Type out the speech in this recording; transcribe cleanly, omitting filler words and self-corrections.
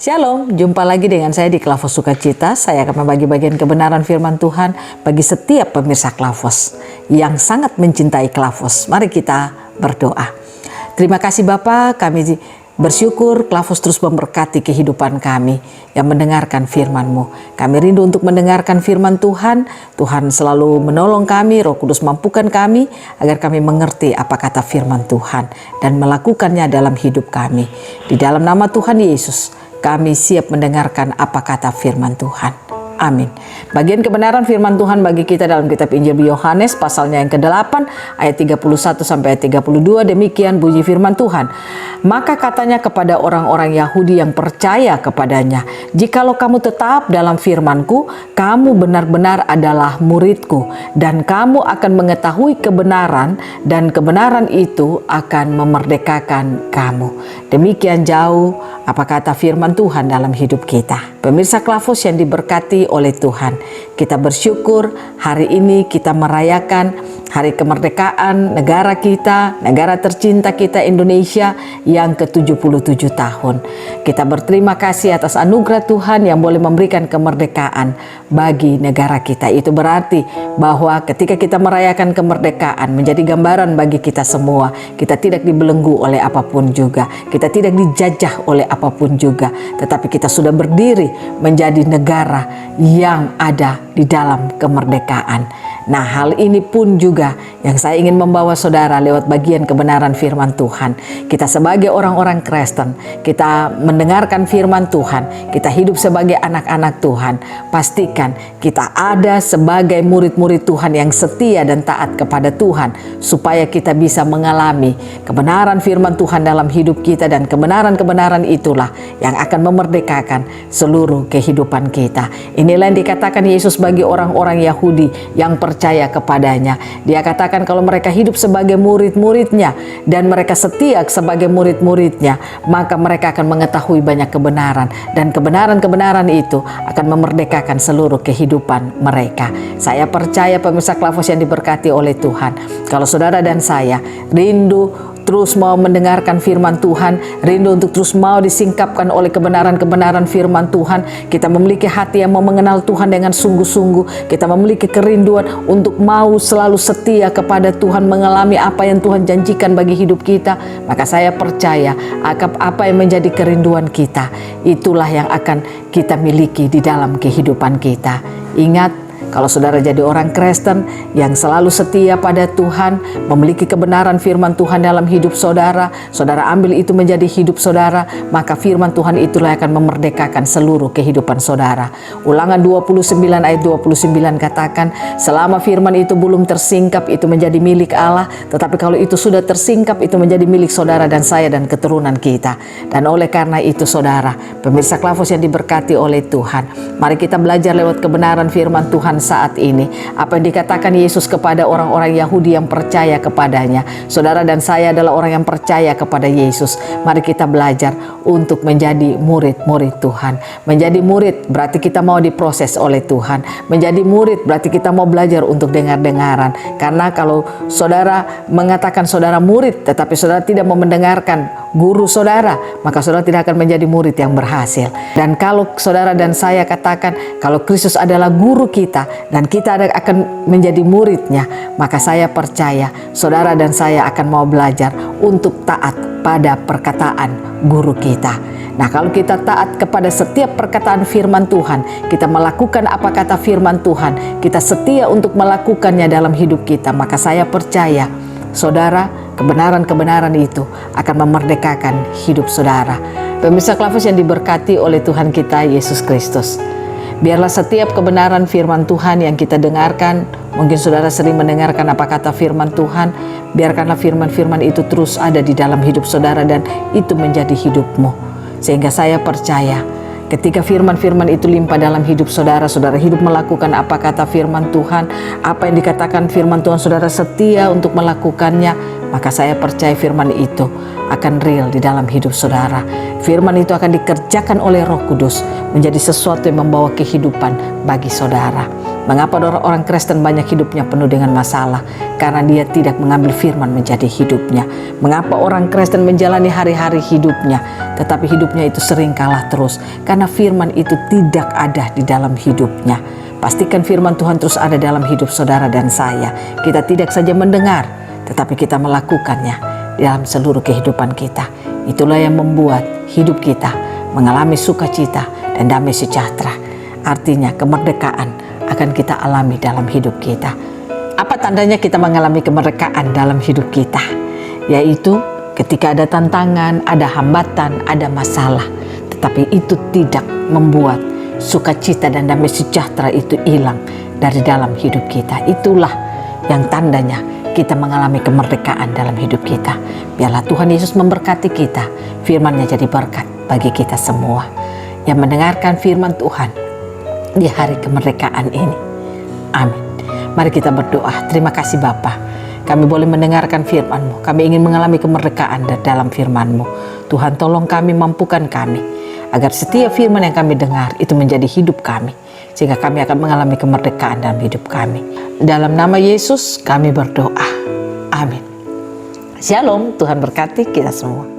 Shalom, jumpa lagi dengan saya di Klavos Sukacita. Saya akan membagi bagian kebenaran firman Tuhan bagi setiap pemirsa Klavos yang sangat mencintai Klavos. Mari kita berdoa. Terima kasih Bapa, kami bersyukur Klavos terus memberkati kehidupan kami yang mendengarkan firman-Mu. Kami rindu untuk mendengarkan firman Tuhan. Tuhan selalu menolong kami, Roh Kudus mampukan kami agar kami mengerti apa kata firman Tuhan dan melakukannya dalam hidup kami. Di dalam nama Tuhan Yesus, kami siap mendengarkan apa kata firman Tuhan. Amin. Bagian kebenaran firman Tuhan bagi kita dalam kitab Injil Yohanes pasalnya yang ke-8 ayat 31 sampai ayat 32, demikian bunyi firman Tuhan. Maka katanya kepada orang-orang Yahudi yang percaya kepadanya, jikalau kamu tetap dalam firman-Ku, kamu benar-benar adalah murid-Ku, dan kamu akan mengetahui kebenaran, dan kebenaran itu akan memerdekakan kamu. Demikian jauh apa kata firman Tuhan dalam hidup kita. Pemirsa Klavos yang diberkati oleh Tuhan, kita bersyukur hari ini kita merayakan hari kemerdekaan negara kita, negara tercinta kita Indonesia yang ke-77 tahun. Kita berterima kasih atas anugerah Tuhan yang boleh memberikan kemerdekaan bagi negara kita. Itu berarti bahwa ketika kita merayakan kemerdekaan menjadi gambaran bagi kita semua. Kita tidak dibelenggu oleh apapun juga. Kita tidak dijajah oleh apapun juga. Tetapi kita sudah berdiri menjadi negara yang ada di dalam kemerdekaan. Nah, hal ini pun juga yang saya ingin membawa saudara lewat bagian kebenaran firman Tuhan. Kita sebagai orang-orang Kristen, kita mendengarkan firman Tuhan, kita hidup sebagai anak-anak Tuhan. Pastikan kita ada sebagai murid-murid Tuhan yang setia dan taat kepada Tuhan, supaya kita bisa mengalami kebenaran firman Tuhan dalam hidup kita, dan kebenaran-kebenaran itulah yang akan memerdekakan seluruh kehidupan kita. Inilah yang dikatakan Yesus bagi orang-orang Yahudi yang percaya kepadanya. Dia katakan kalau mereka hidup sebagai murid-muridnya dan mereka setia sebagai murid-muridnya, maka mereka akan mengetahui banyak kebenaran, dan kebenaran-kebenaran itu akan memerdekakan seluruh kehidupan mereka. Saya percaya pemirsa Klavos yang diberkati oleh Tuhan, kalau saudara dan saya rindu terus mau mendengarkan firman Tuhan, rindu untuk terus mau disingkapkan oleh kebenaran-kebenaran firman Tuhan, kita memiliki hati yang mau mengenal Tuhan dengan sungguh-sungguh, kita memiliki kerinduan untuk mau selalu setia kepada Tuhan, mengalami apa yang Tuhan janjikan bagi hidup kita, maka saya percaya apa yang menjadi kerinduan kita, itulah yang akan kita miliki di dalam kehidupan kita. Ingat, kalau saudara jadi orang Kristen yang selalu setia pada Tuhan, memiliki kebenaran firman Tuhan dalam hidup saudara, saudara ambil itu menjadi hidup saudara, maka firman Tuhan itulah yang akan memerdekakan seluruh kehidupan saudara. Ulangan 29 ayat 29 katakan, selama firman itu belum tersingkap, itu menjadi milik Allah, tetapi kalau itu sudah tersingkap, itu menjadi milik saudara dan saya dan keturunan kita. Dan oleh karena itu saudara, pemirsa Klavos yang diberkati oleh Tuhan, mari kita belajar lewat kebenaran firman Tuhan saat ini. Apa yang dikatakan Yesus kepada orang-orang Yahudi yang percaya kepadanya. Saudara dan saya adalah orang yang percaya kepada Yesus. Mari kita belajar untuk menjadi murid-murid Tuhan. Menjadi murid berarti kita mau diproses oleh Tuhan. Menjadi murid berarti kita mau belajar untuk dengar-dengaran. Karena kalau saudara mengatakan saudara murid, tetapi saudara tidak mau mendengarkan guru saudara, maka saudara tidak akan menjadi murid yang berhasil. Dan kalau saudara dan saya katakan kalau Kristus adalah guru kita dan kita akan menjadi muridnya, maka saya percaya saudara dan saya akan mau belajar untuk taat pada perkataan guru kita. Nah, kalau kita taat kepada setiap perkataan firman Tuhan, kita melakukan apa kata firman Tuhan, kita setia untuk melakukannya dalam hidup kita, maka saya percaya saudara, kebenaran-kebenaran itu akan memerdekakan hidup saudara. Pemirsa Klavos yang diberkati oleh Tuhan kita Yesus Kristus, biarlah setiap kebenaran firman Tuhan yang kita dengarkan, mungkin saudara sering mendengarkan apa kata firman Tuhan, biarkanlah firman-firman itu terus ada di dalam hidup saudara dan itu menjadi hidupmu. Sehingga saya percaya ketika firman-firman itu limpah dalam hidup saudara, saudara hidup melakukan apa kata firman Tuhan, apa yang dikatakan firman Tuhan, saudara setia untuk melakukannya, maka saya percaya firman itu akan real di dalam hidup saudara. Firman itu akan dikerjakan oleh Roh Kudus menjadi sesuatu yang membawa kehidupan bagi saudara. Mengapa orang Kristen banyak hidupnya penuh dengan masalah? Karena dia tidak mengambil firman menjadi hidupnya. Mengapa orang Kristen menjalani hari-hari hidupnya, tetapi hidupnya itu sering kalah terus? Karena firman itu tidak ada di dalam hidupnya. Pastikan firman Tuhan terus ada dalam hidup saudara dan saya. Kita tidak saja mendengar, tetapi kita melakukannya dalam seluruh kehidupan kita. Itulah yang membuat hidup kita mengalami sukacita dan damai sejahtera. Artinya kemerdekaan akan kita alami dalam hidup kita. Apa tandanya kita mengalami kemerdekaan dalam hidup kita? Yaitu ketika ada tantangan, ada hambatan, ada masalah, tetapi itu tidak membuat sukacita dan damai sejahtera itu hilang dari dalam hidup kita. Itulah yang tandanya kita mengalami kemerdekaan dalam hidup kita. Biarlah Tuhan Yesus memberkati kita, firman-Nya jadi berkat bagi kita semua yang mendengarkan firman Tuhan di hari kemerdekaan ini. Amin. Mari kita berdoa. Terima kasih Bapa, kami boleh mendengarkan firman-Mu. Kami ingin mengalami kemerdekaan dalam firman-Mu. Tuhan tolong kami, mampukan kami, agar setiap firman yang kami dengar itu menjadi hidup kami, sehingga kami akan mengalami kemerdekaan dalam hidup kami. Dalam nama Yesus kami berdoa. Amin. Shalom, Tuhan berkati kita semua.